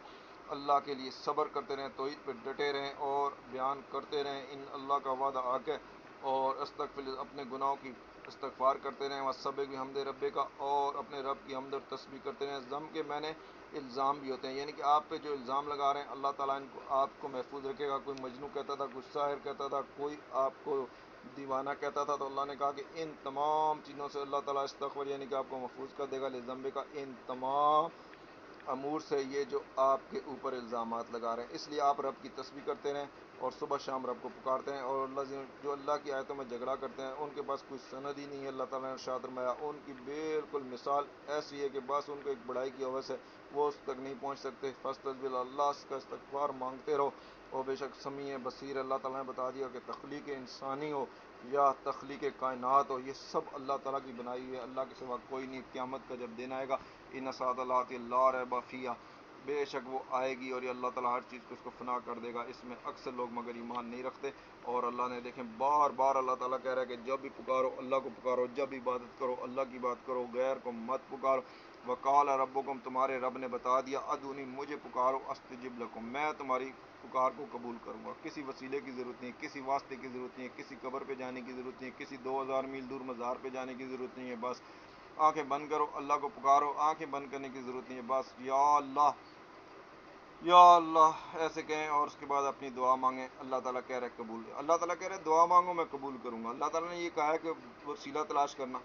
اللہ کے لیے صبر کرتے رہیں، توحید پہ ڈٹے رہیں اور بیان کرتے رہیں، ان اللہ کا وعدہ حق ہے، اور استغفر، اپنے گناہوں کی استغفار کرتے رہیں، وَسَبِّحْ بِحَمْدِ رَبِّكَ، اور اپنے رب کی حمد اور تسبیح کرتے رہیں۔ ضم کے میں نے الزام بھی ہوتے ہیں، یعنی کہ آپ پہ جو الزام لگا رہے ہیں اللہ تعالیٰ ان کو آپ کو محفوظ رکھے گا۔ کوئی مجنون کہتا تھا، کوئی شاعر کہتا تھا، کوئی آپ کو دیوانہ کہتا تھا، تو اللہ نے کہا کہ ان تمام چیزوں سے اللہ تعالیٰ استغفر، یعنی کہ آپ کو محفوظ کر دے گا، لذنب کا، ان تمام امور سے یہ جو آپ کے اوپر الزامات لگا رہے ہیں۔ اس لیے آپ رب کی تسبیح کرتے رہیں اور صبح شام رب کو پکارتے ہیں، اور اللہ جو اللہ کی آیتوں میں جھگڑا کرتے ہیں ان کے پاس کوئی سند ہی نہیں ہے۔ اللہ تعالیٰ نے ارشاد فرمایا ان کی بالکل مثال ایسی ہے کہ بس ان کو ایک بڑائی کی ہوس ہے، وہ اس تک نہیں پہنچ سکتے۔ فاستغفر اللہ کا استغفار مانگتے رہو، اور بے شک سمیع بصیر، اللہ تعالیٰ نے بتا دیا کہ تخلیق انسانی ہو یا تخلیق کائنات ہو، یہ سب اللہ تعالیٰ کی بنائی ہوئی ہے، اللہ کے سوا کوئی نہیں۔ قیامت کا جب دن آئے گا، ان ساعۃ اللہ لا ریب فیہا، بے شک وہ آئے گی اور یہ اللہ تعالیٰ ہر چیز کو اس کو فنا کر دے گا، اس میں اکثر لوگ مگر ایمان نہیں رکھتے۔ اور اللہ نے دیکھیں بار بار اللہ تعالیٰ کہہ رہا ہے کہ جب بھی پکارو اللہ کو پکارو، جب عبادت کرو اللہ کی بات کرو، غیر کو مت پکارو۔ وقال ربکم، تمہارے رب نے بتا دیا، ادعونی، مجھے پکارو، استجب لکم، میں تمہاری پکار کو قبول کروں گا۔ کسی وسیلے کی ضرورت نہیں ہے، کسی واسطے کی ضرورت نہیں ہے، کسی قبر پہ جانے کی ضرورت نہیں ہے، کسی 2000 میل دور مزار پہ جانے کی ضرورت نہیں ہے، بس آنکھیں بند کرو اللہ کو پکارو، آنکھیں بند کرنے کی ضرورت نہیں ہے، بس یا اللہ یا اللہ ایسے کہیں، اور اس کے بعد اپنی دعا مانگیں۔ اللہ تعالیٰ کہہ رہے قبول، اللہ تعالیٰ کہہ رہے دعا مانگو میں قبول کروں گا۔ اللہ تعالیٰ نے یہ کہا ہے کہ وسیلہ تلاش کرنا،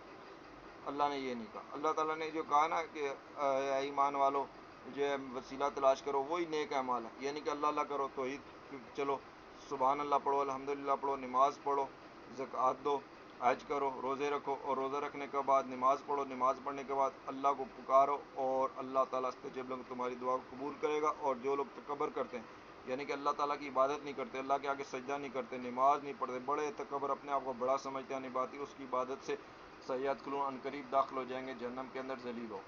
اللہ نے یہ نہیں کہا۔ اللہ تعالیٰ نے جو کہا نا کہ اے ایمان والو جو ہے وسیلہ تلاش کرو، وہی نیک اعمال ہے، یعنی کہ اللہ اللہ کرو، توحید چلو، سبحان اللہ پڑھو، الحمدللہ پڑھو، نماز پڑھو، زکوٰۃ دو، حج کرو، روزے رکھو، اور روزہ رکھنے کے بعد نماز پڑھو، نماز پڑھنے کے بعد اللہ کو پکارو، اور اللہ تعالیٰ استجب لکم، تمہاری دعا کو قبول کرے گا۔ اور جو لوگ تکبر کرتے ہیں، یعنی کہ اللہ تعالیٰ کی عبادت نہیں کرتے، اللہ کے آگے سجدہ نہیں کرتے، نماز نہیں پڑھتے، بڑے تکبر، اپنے آپ کو بڑا سمجھتے ہیں، نبھاتی اس کی عبادت سے، سیدخلون، ان قریب داخل ہو جائیں گے جہنم کے اندر ذلیل ہو۔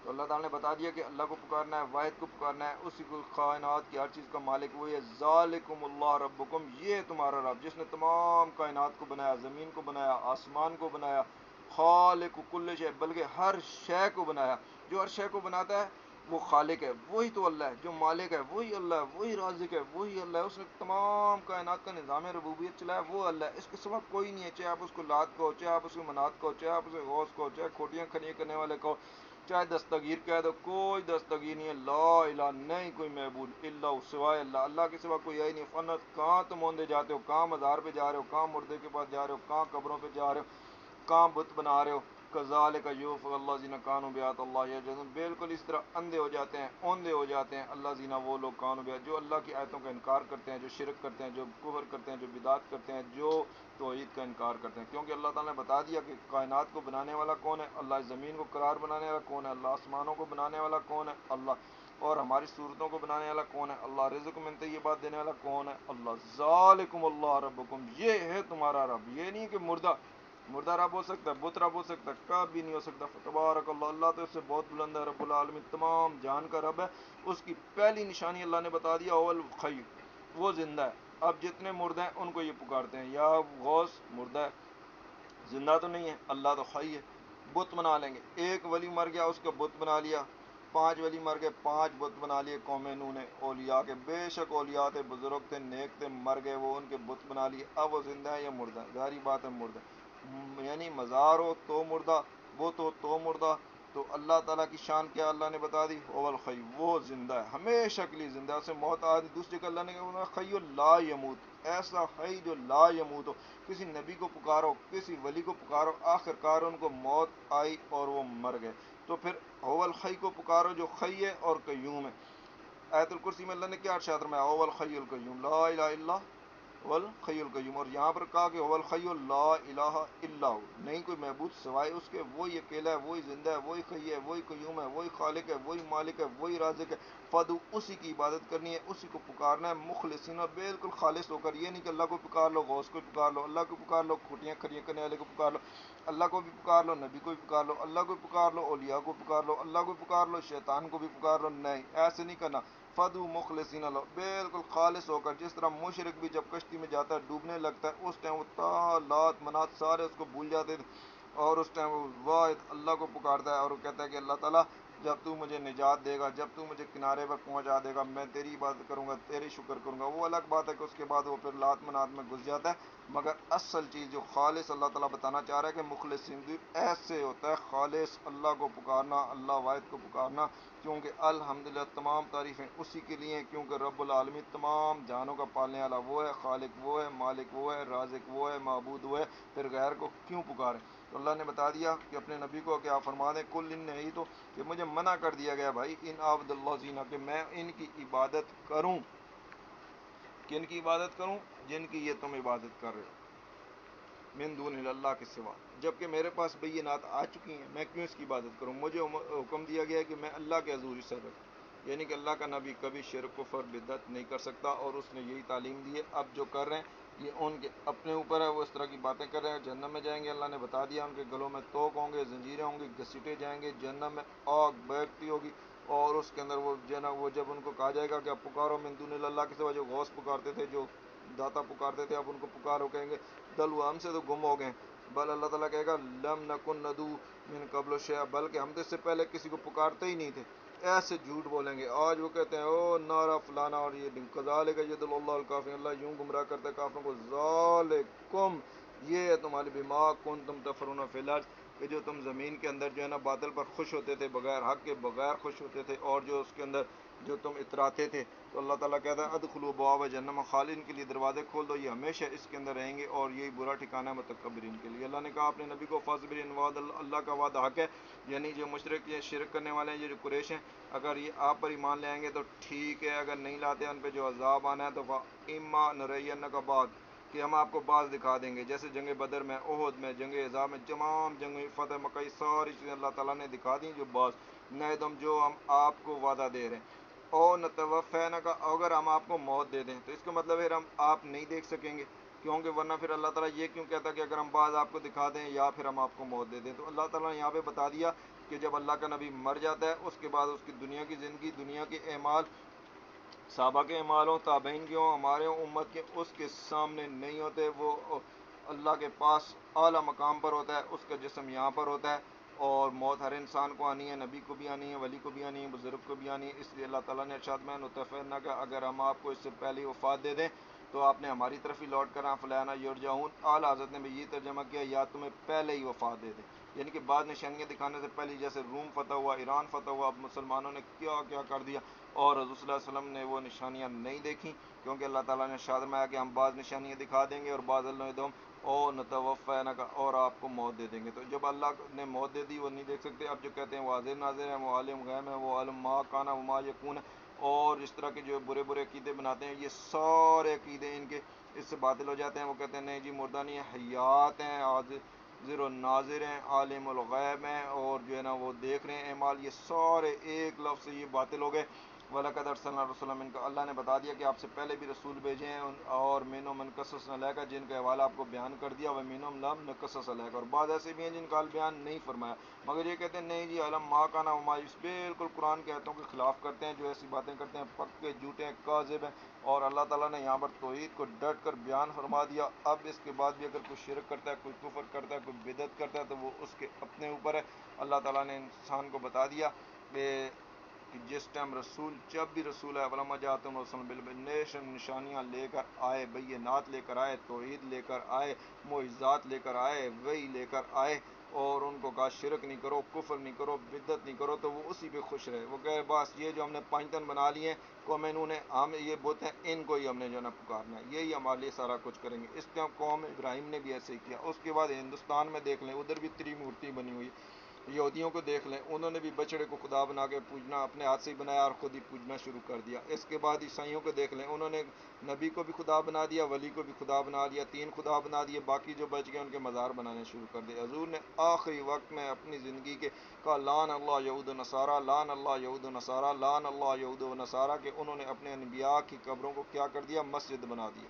تو اللہ تعالیٰ نے بتا دیا کہ اللہ کو پکارنا ہے، واحد کو پکارنا ہے، اسی کو، کائنات کی ہر چیز کا مالک وہی ہے۔ ذالکم اللہ ربکم، یہ تمہارا رب جس نے تمام کائنات کو بنایا، زمین کو بنایا، آسمان کو بنایا، خالق کل شے، بلکہ ہر شے کو بنایا، جو ہر شے کو بناتا ہے وہ خالق ہے، وہی تو اللہ ہے، جو مالک ہے وہی اللہ ہے، وہی رازق ہے وہی اللہ ہے، اس نے تمام کائنات کا نظام ربوبیت چلایا وہ اللہ ہے، اس کے سوا کوئی نہیں ہے، چاہے آپ اس کو لات کہو، چاہے آپ اس کو منات کہو، چاہے آپ اسے غوث کہو، چاہے کھوٹیاں کھڑی کرنے والے کہو، چاہے دستگیر کہہ دو، کوئی دستگیر نہیں ہے، لا الہ، نہیں کوئی معبود الا ہو، سوائے اللہ، اللہ کے سوا کوئی ہے ہی نہیں۔ فنت، کہاں تم اوندے جاتے ہو، کہاں مزار پہ جا رہے ہو، کہاں مردے کے پاس جا رہے ہو، کہاں قبروں پہ جا رہے ہو، کہاں بت بنا رہے ہو۔ کذالک یوفق الذین کانوا بآیات اللہ یجحدون، بالکل اس طرح اندھے ہو جاتے ہیں، اوندے ہو جاتے ہیں اللہ زینا، وہ لوگ کانوا بآیات، جو اللہ کی آیتوں کا انکار کرتے ہیں، جو شرک کرتے ہیں، جو کفر کرتے ہیں، جو بدعت کرتے ہیں، جو توحید کا انکار کرتے ہیں۔ کیونکہ اللہ تعالیٰ نے بتا دیا کہ کائنات کو بنانے والا کون ہے، اللہ، زمین کو قرار بنانے والا کون ہے، اللہ، آسمانوں کو بنانے والا کون ہے، اللہ، اور ہماری صورتوں کو بنانے والا کون ہے؟ اللہ۔ رزق من طیبات دینے والا کون ہے؟ اللہ۔ ذالکم اللہ ربکم، یہ ہے تمہارا رب۔ یہ نہیں کہ مردہ رب ہو سکتا ہے، بت رب ہو سکتا ہے، کبھی نہیں ہو سکتا۔ فتبارک اللہ، اللہ تو اس سے بہت بلند ہے، رب العالمین تمام جہان کا رب ہے۔ اس کی پہلی نشانی اللہ نے بتا دیا، اول خی، وہ زندہ ہے۔ اب جتنے مردہ ہیں ان کو یہ پکارتے ہیں یا غوث، مردہ ہے، زندہ تو نہیں ہے، اللہ تو حی ہے۔ بت بنا لیں گے، ایک ولی مر گیا اس کا بت بنا لیا، 5 ولی مر گئے 5 بت بنا لیے قوم نوح نے اولیاء کے۔ بے شک اولیاء تھے، بزرگ تھے، نیک تھے، مر گئے، وہ ان کے بت بنا لیے۔ اب وہ زندہ ہے یا مردہ ہے؟ ظاہری بات ہے مردہ، یعنی مزار ہو تو مردہ، بت ہو تو مردہ۔ تو اللہ تعالیٰ کی شان کیا اللہ نے بتا دی، اول خی، وہ زندہ ہے، ہمیشہ کے لیے زندہ ہے، اسے موت آدھی۔ دوسری کا اللہ نے کہا خی لا یموت، ایسا ہے جو لا یموت ہو۔ کسی نبی کو پکارو، کسی ولی کو پکارو، آخر کار ان کو موت آئی اور وہ مر گئے۔ تو پھر اول خی کو پکارو جو خی ہے اور قیوم ہے۔ آیت الکرسی میں اللہ نے کیا ارشاد فرمایا، اول خی القیوم لا الہ الا والخی القیوم۔ اور یہاں پر کہا کہ اول خی لا الہ الا ہو، نہیں کوئی معبود سوائے اس کے، وہی اکیلا ہے، وہی زندہ ہے، وہی خی ہے، وہی قیوم ہے، وہی خالق ہے، وہی مالک ہے، وہی رازق ہے۔ فدو، اسی کی عبادت کرنی ہے، اسی کو پکارنا ہے، مخلصین، بالکل خالص ہو کر۔ یہ نہیں کہ اللہ کو پکار لو، غوث کو پکار لو، اللہ کو پکار لو، کھوٹیاں کھڑیاں کرنے والے کو پکار لو، اللہ کو بھی پکار لو، نبی کو بھی پکار لو، اللہ کو پکار لو، اولیاء کو پکار لو، اللہ کو پکار لو، شیطان کو بھی پکار لو، نہیں، ایسے نہیں کرنا۔ فدو مخلصین لو، بالکل خالص ہو کر۔ جس طرح مشرک بھی جب کشتی میں جاتا ہے ڈوبنے لگتا ہے، اس ٹائم وہ لات منات سارے اس کو بھول جاتے تھے، اور اس ٹائم وہ واحد اللہ کو پکارتا ہے اور وہ کہتا ہے کہ اللہ تعالیٰ جب تو مجھے نجات دے گا، جب تو مجھے کنارے پر پہنچا دے گا، میں تیری عبادت کروں گا، تیری شکر کروں گا۔ وہ الگ بات ہے کہ اس کے بعد وہ پھر لات منات میں گھس جاتا ہے، مگر اصل چیز جو خالص اللہ تعالیٰ بتانا چاہ رہا ہے کہ مخلص ایسے ہوتا ہے، خالص اللہ کو پکارنا، اللہ واحد کو پکارنا۔ کیونکہ الحمدللہ تمام تعریفیں اسی کے لیے ہیں، کیونکہ رب العالمین تمام جہانوں کا پالنے والا وہ ہے، خالق وہ ہے، مالک وہ ہے، رازق وہ ہے، معبود وہ ہے، پھر غیر کو کیوں پکاریں؟ تو اللہ نے بتا دیا کہ اپنے نبی کو کہ آپ فرما دیں، کل ان نہیں تو کہ مجھے منع کر دیا گیا بھائی، ان عبد اللہ زینہ، کہ میں ان کی عبادت کروں۔ کن کی عبادت کروں؟ جن کی یہ تم عبادت کر رہے ہو، من دون اللہ کے سوا، جبکہ میرے پاس بینات آ چکی ہیں، میں کیوں اس کی عبادت کروں؟ مجھے حکم دیا گیا ہے کہ میں اللہ کے حضور سر رکھوں، یعنی کہ اللہ کا نبی کبھی شرک کفر بدعت نہیں کر سکتا، اور اس نے یہی تعلیم دی ہے۔ اب جو کر رہے ہیں یہ ان کے اپنے اوپر ہے، وہ اس طرح کی باتیں کر رہے ہیں، جہنم میں جائیں گے، اللہ نے بتا دیا، ان کے گلوں میں توق ہوں گے، زنجیریں ہوں گی، گھسیٹے جائیں گے، جہنم میں آگ بہکتی ہوگی، اور اس کے اندر وہ وہ جب ان کو کہا جائے گا کہ اب پکارو من دون اللہ کے سوا، جو غوث پکارتے تھے، جو داتا پکارتے تھے، اب ان کو پکارو، کہیں گے دلو ہم سے تو گم ہو گئے، بل اللہ تعالیٰ کہے گا لم نکن ندو من قبل شیئا، بلکہ ہم تو اس سے پہلے کسی کو پکارتے ہی نہیں تھے۔ ایسے جھوٹ بولیں گے۔ آج وہ کہتے ہیں او نارا فلانا اور یہ دن کذالک یضل اللہ الکافرین، اللہ یوں گمراہ کرتا ہے کافروں کو۔ ذالکم، یہ ہے تمہاری بما کنتم تفرحون فی الارض، کہ جو تم زمین کے اندر جو ہے نا باطل پر خوش ہوتے تھے، بغیر حق کے بغیر خوش ہوتے تھے، اور جو اس کے اندر جو تم اتراتے تھے، تو اللہ تعالیٰ کہتا ہے ادخلوا ابواب جہنم خالدین، کے لیے دروازے کھول دو، یہ ہمیشہ اس کے اندر رہیں گے، اور یہی برا ٹھکانہ ہے متکبرین کے لیے۔ اللہ نے کہا اپنے نبی کو فاصبر ان وعد اللہ کا وعدہ حق ہے، یعنی جو مشرک یہ شرک کرنے والے ہیں، یہ جو قریش ہیں، اگر یہ آپ پر ایمان لے آئیں گے تو ٹھیک ہے، اگر نہیں لاتے ان پہ جو عذاب آنا ہے تو اما نرینک بعد، کہ ہم آپ کو بعض دکھا دیں گے، جیسے جنگ بدر میں، احد میں، جنگ احزاب میں، تمام جنگ فتح مکہ، ساری چیزیں اللہ تعالیٰ نے دکھا دیں، جو بعض نئے جو ہم آپ کو وعدہ دے رہے ہیں۔ او نتوفینک، اگر ہم آپ کو موت دے دیں تو اس کا مطلب ہے ہم آپ نہیں دیکھ سکیں گے، کیونکہ ورنہ پھر اللہ تعالیٰ یہ کیوں کہتا کہ اگر ہم بعض آپ کو دکھا دیں یا پھر ہم آپ کو موت دے دیں؟ تو اللہ تعالیٰ نے یہاں پہ بتا دیا کہ جب اللہ کا نبی مر جاتا ہے، اس کے بعد اس کی دنیا کی زندگی، دنیا کے اعمال، صحابہ کے اعمال ہوں، تابعین کے ہوں، ہمارے امت کے، اس کے سامنے نہیں ہوتے، وہ اللہ کے پاس اعلیٰ مقام پر ہوتا ہے، اس کا جسم یہاں پر ہوتا ہے، اور موت ہر انسان کو آنی ہے، نبی کو بھی آنی ہے، ولی کو بھی آنی ہے، بزرگ کو بھی آنی ہے۔ اس لیے اللہ تعالیٰ نے ارشاد میں نتوفینک، کہ اگر ہم آپ کو اس سے پہلے وفات دے دیں تو آپ نے ہماری طرف ہی لوٹ کر فلانا یرجعون، اعلیٰ حضرت نے بھی یہ ترجمہ کیا، یا تمہیں پہلے ہی وفات دے دیں، یعنی کہ بعد نشانیاں دکھانے سے پہلے، جیسے روم فتح ہوا، ایران فتح ہوا، اب مسلمانوں نے کیا کیا کر دیا، اور حضور صلی اللہ علیہ وسلم نے وہ نشانیاں نہیں دیکھیں، کیونکہ اللہ تعالیٰ نے ارشاد میں کہ ہم بعض نشانیاں دکھا دیں گے، اور بعض الدم او نتوفینک، اور آپ کو موت دے دیں گے۔ تو جب اللہ نے موت دے دی وہ نہیں دیکھ سکتے۔ اب جو کہتے ہیں واضح ناظر ہے، وہ عالم غیب ہے، وہ عالم ما کانا وما یکون ہے، اور اس طرح کے جو برے برے عقیدے بناتے ہیں، یہ سارے عقیدے ان کے اس سے باطل ہو جاتے ہیں۔ وہ کہتے ہیں نہیں جی مردہ نہیں ہے، حیات ہیں، آج زیر و ناظر ہیں، عالم الغیب ہیں، اور جو ہے نا وہ دیکھ رہے ہیں اعمال. یہ سارے ایک لفظ سے یہ باطل ہو گئے. وَلَقَدْ أَرْسَلْنَا رُسُلًا مِنْكُمْ، اللہ نے بتا دیا کہ آپ سے پہلے بھی رسول بھیجے ہیں، اور مِنْهُم مَنْ قَصَصْنَا عَلَيْكَ، جن کا حوالہ آپ کو بیان کر دیا، وَمِنْهُمْ لَمْ نَقْصُصْ عَلَيْكَ، اور بعض ایسے بھی ہیں جن کا بیان نہیں فرمایا. مگر یہ کہتے ہیں نہیں جی علم ما کان وما، اس بالکل قرآن کے آیتوں کے خلاف کرتے ہیں. جو ایسی باتیں کرتے ہیں پکے جھوٹے ہیں، کاذب ہیں. اور اللہ تعالیٰ نے یہاں پر توحید کو ڈٹ کر بیان فرما دیا. اب اس کے بعد بھی اگر کوئی شرک کرتا ہے، کوئی کفر کرتا ہے، کوئی بدعت کرتا ہے، تو وہ اس کے اپنے اوپر ہے. اللہ تعالیٰ نے انسان کو بتا دیا کہ جس ٹائم رسول، جب بھی رسول ہے، علما جاتم رسول بالبنیشن، نشانیاں لے کر آئے، بینات لے کر آئے، توحید لے کر آئے، معجزات لے کر آئے، وحی لے کر آئے، اور ان کو کہا شرک نہیں کرو، کفر نہیں کرو، بدعت نہیں کرو، تو وہ اسی پہ خوش رہے. وہ کہے بس یہ جو ہم نے پانچ بنا لیے ہیں قوم انہوں نے، ہم یہ بت ہیں، ان کو ہی ہم نے جو ہے نا پکارنا ہے، یہی ہمارے لیے سارا کچھ کریں گے. اس ٹائم قوم ابراہیم نے بھی ایسے ہی کیا. اس کے بعد ہندوستان میں دیکھ لیں، ادھر بھی تریمورتی بنی ہوئی. یہودیوں کو دیکھ لیں، انہوں نے بھی بچڑے کو خدا بنا کے پوجنا، اپنے ہاتھ سے ہی بنایا اور خود ہی پوجنا شروع کر دیا. اس کے بعد عیسائیوں کو دیکھ لیں، انہوں نے نبی کو بھی خدا بنا دیا، ولی کو بھی خدا بنا دیا، تین خدا بنا دیے، باقی جو بچ گئے ان کے مزار بنانے شروع کر دیے. حضور نے آخری وقت میں اپنی زندگی کے کہا لعن اللہ یہود و نصارہ، لعن اللہ یہود و نصارہ، لعن اللہ یہود و نصارہ، کہ انہوں نے اپنے انبیاء کی قبروں کو کیا کر دیا؟ مسجد بنا دیا،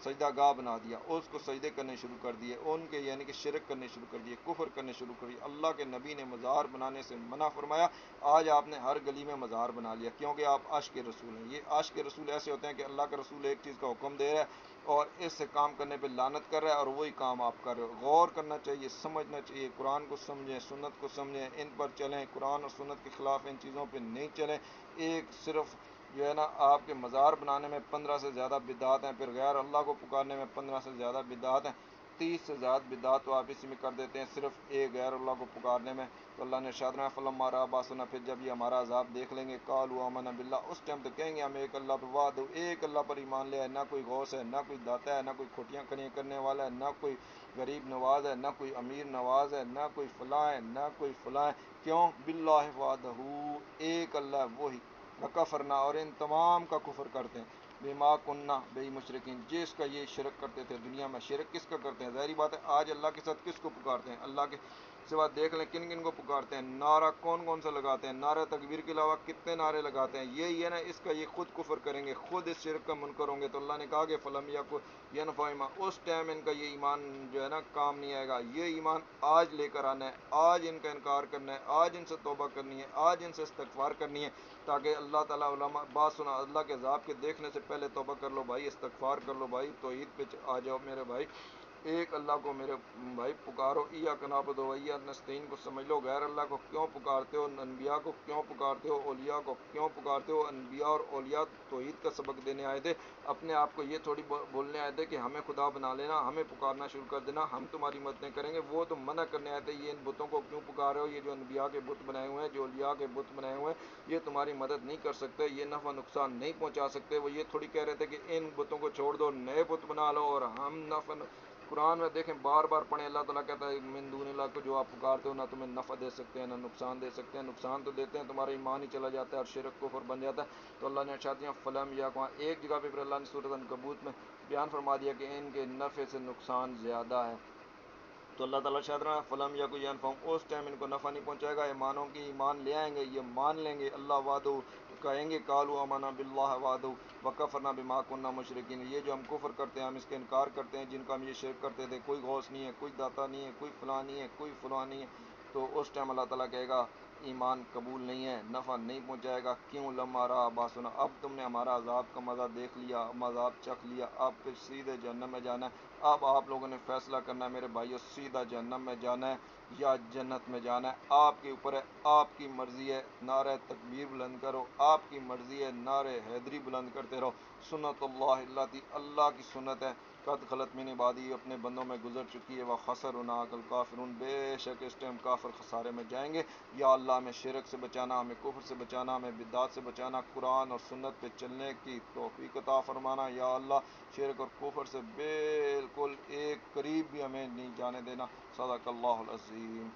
سجدہ گاہ بنا دیا، اس کو سجدے کرنے شروع کر دیے، ان کے یعنی کہ شرک کرنے شروع کر دیے، کفر کرنے شروع کر دیے. اللہ کے نبی نے مزار بنانے سے منع فرمایا. آج آپ نے ہر گلی میں مزار بنا لیا، کیونکہ آپ عاشق رسول ہیں. یہ عاشق رسول ایسے ہوتے ہیں کہ اللہ کا رسول ایک چیز کا حکم دے رہا ہے اور اس سے کام کرنے پہ لعنت کر رہا ہے، اور وہی کام آپ کر رہے ہو. غور کرنا چاہیے، سمجھنا چاہیے، قرآن کو سمجھیں، سنت کو سمجھیں، ان پر چلیں، قرآن اور سنت کے خلاف ان چیزوں پہ نہیں چلیں. ایک صرف جو ہے نا آپ کے مزار بنانے میں 15 سے زیادہ بدعات ہیں، پھر غیر اللہ کو پکارنے میں 15 سے زیادہ بدعات ہیں، 30 سے زیادہ بدعات تو آپ اسی میں کر دیتے ہیں صرف ایک غیر اللہ کو پکارنے میں. تو اللہ نے ارشاد فرمایا فلما رأى بأسنا، پھر جب یہ ہمارا عذاب دیکھ لیں گے، قالوا آمنا باللہ، اس ٹائم تو کہیں گے ہم ایک اللہ پر وحدہ، ایک اللہ پر ایمان لے آئے، نہ کوئی غوث ہے، نہ کوئی داتا ہے، نہ کوئی کھوٹیاں کھڑیاں کرنے والا ہے، نہ کوئی غریب نواز ہے، نہ کوئی امیر نواز ہے، نہ کوئی فلاں ہے، نہ کوئی فلاں ہے. کیوں؟ باللہ وحدہ، ایک اللہ وہی. وکفرنا، اور ان تمام کا کفر کرتے ہیں. بما کننا بے مشرکین، جس کا یہ شرک کرتے تھے دنیا میں. شرک کس کا کرتے ہیں؟ ظاہری بات ہے آج اللہ کے ساتھ کس کو پکارتے ہیں؟ اللہ کے سوا دیکھ لیں کن کن کو پکارتے ہیں. نعرہ کون کون سا لگاتے ہیں؟ نعرہ تکبیر کے علاوہ کتنے نعرے لگاتے ہیں. یہی ہے نا، اس کا یہ خود کفر کریں گے، خود اس شرک کا منکر ہوں گے. تو اللہ نے کہا کہ فلم یا کو ینفعہم، اس ٹائم ان کا یہ ایمان جو ہے نا کام نہیں آئے گا. یہ ایمان آج لے کر آنا ہے، آج ان کا انکار کرنا ہے، آج ان سے توبہ کرنی ہے، آج ان سے استغفار کرنی ہے، تاکہ اللہ تعالیٰ علماء بات سنا، اللہ کے عذاب کے دیکھنے سے پہلے توبہ کر لو بھائی، استغفار کر لو بھائی، توحید پہ آ جاؤ میرے بھائی. ایک اللہ کو میرے بھائی پکارو، ایاک نعبد و ایاک نستعین کو سمجھ لو. غیر اللہ کو کیوں پکارتے ہو؟ انبیاء کو کیوں پکارتے ہو؟ اولیاء کو کیوں پکارتے ہو؟ انبیاء اور اولیاء توحید کا سبق دینے آئے تھے، اپنے آپ کو یہ تھوڑی بولنے آئے تھے کہ ہمیں خدا بنا لینا، ہمیں پکارنا شروع کر دینا، ہم تمہاری مددیں کریں گے. وہ تو منع کرنے آئے تھے یہ ان بتوں کو کیوں پکار رہے ہو؟ یہ جو انبیاء کے بت بنائے ہوئے ہیں، جو اولیاء کے بت بنائے ہوئے ہیں، یہ تمہاری مدد نہیں کر سکتے، یہ نفع نقصان نہیں پہنچا سکتے. وہ یہ تھوڑی کہہ رہے تھے کہ ان بتوں کو چھوڑ دو، نئے بت بنا لو اور ہم نفع. قرآن میں دیکھیں بار بار پڑھیں، اللہ تعالیٰ کہتا ہے من دون اللہ کو جو آپ پکارتے ہو نہ تمہیں نفع دے سکتے ہیں نہ نقصان دے سکتے ہیں. نقصان تو دیتے ہیں، تمہارا ایمان ہی چلا جاتا ہے اور شرک کفر بن جاتا ہے. تو اللہ نے ارشاد دیا فلم یا وہاں ایک جگہ پہ پھر اللہ نے سورۃ عنکبوت میں بیان فرما دیا کہ ان کے نفع سے نقصان زیادہ ہے. تو اللہ تعالیٰ شاید رہا فلم یا کوئی انفارم، اس ٹائم ان کو نفع نہیں پہنچائے گا. ایمانوں کی ایمان لے آئیں گے، یہ مان لیں گے اللہ وعدہ، کہیں گے قالوا آمنا باللہ وعدہ وکفرنا بما کننا مشرکین. یہ جو ہم کفر کرتے ہیں، ہم اس کا انکار کرتے ہیں جن کا ہم یہ شرک کرتے تھے، کوئی غوث نہیں ہے، کوئی داتا نہیں ہے، کوئی فلاں نہیں ہے، کوئی فلاں نہیں ہے. تو اس ٹائم اللہ تعالیٰ کہے گا ایمان قبول نہیں ہے، نفع نہیں پہنچائے گا. کیوں؟ لما رأى باسنا، اب تم نے ہمارا عذاب کا مزہ دیکھ لیا، عذاب چکھ لیا، اب پھر سیدھے جہنم میں جانا ہے. اب آپ لوگوں نے فیصلہ کرنا ہے میرے بھائیو، سیدھا جہنم میں جانا ہے یا جنت میں جانا ہے، آپ کے اوپر ہے، آپ کی مرضی ہے. نعرہ تکبیر بلند کرو، آپ کی مرضی ہے، نعرہ حیدری بلند کرتے رہو. سنت اللہ اللاتی، اللہ کی سنت ہے، قد خلت من بعدی، اپنے بندوں میں گزر چکی ہے. وخسر هناك الکافرون، بے شک اس ٹائم کافر خسارے میں جائیں گے. یا اللہ ہمیں شرک سے بچانا، ہمیں کفر سے بچانا، ہمیں بدعات سے بچانا، قرآن اور سنت پہ چلنے کی توفیق عطا فرمانا. یا اللہ شرک اور کفر سے بالکل ایک قریب بھی ہمیں نہیں جانے دینا. صدق اللہ العظیم.